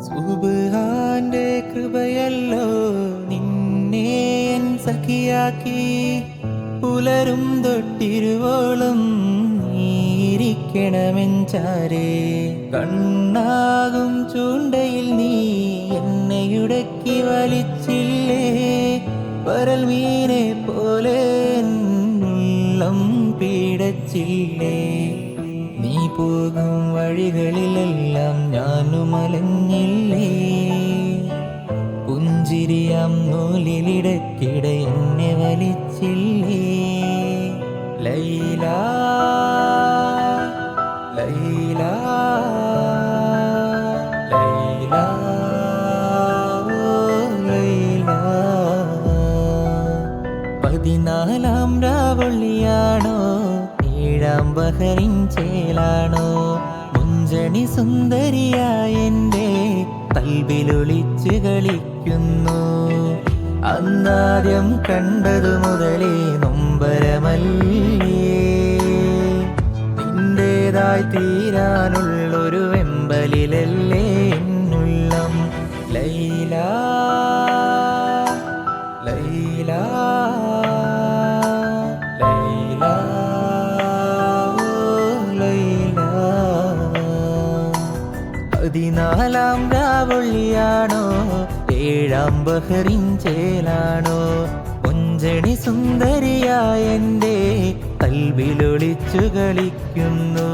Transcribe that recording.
സുബ്ഹാന്റെ കൃപയല്ലോ നിന്നെ എൻ സഖിയാക്കി. പുലരും തൊട്ടിരുവോളം നീയിരിക്കണമെഞ്ചാരേ. കണ്ണാകും ചൂണ്ടയിൽ നീ എന്നെയുടക്കി വലിച്ചില്ലേ. പരൽ മീനെ പോലെ ഉള്ളം പീഡച്ചില്ലേ. നീ പോകും വഴികളിലെല്ലാം ഞാനും അലഞ്ഞില്ലേ. പുഞ്ചിരിയാം നൂലിലിടക്കിട എന്നെ വലിച്ചില്ലേ. ലൈല ലൈല ലൈല ലൈല. 14 രാവള്ളിയാണോ 7 ബഹറിൻ ചേലാണോ. മുഞ്ചണി സുന്ദരിയായ എൻ്റെ കൽബിലൊളിച്ച് കളിക്കുന്നു. അന്നാദ്യം കണ്ടതു മുതലേ നൊമ്പരമല്ലേ. നിന്റേതായി തീരാനുള്ളൊരു വെമ്പലിലല്ലേ എന്നുള്ളം. ലൈല ലൈല ലൈല ലൈല. 14 രാവള്ളിയാണോ 7 ബഹറിൻ ചേലാണോ. മുഞ്ചണി സുന്ദരിയായ എൻ്റെ കൽബിലൊളിച്ചു കളിക്കുന്നു.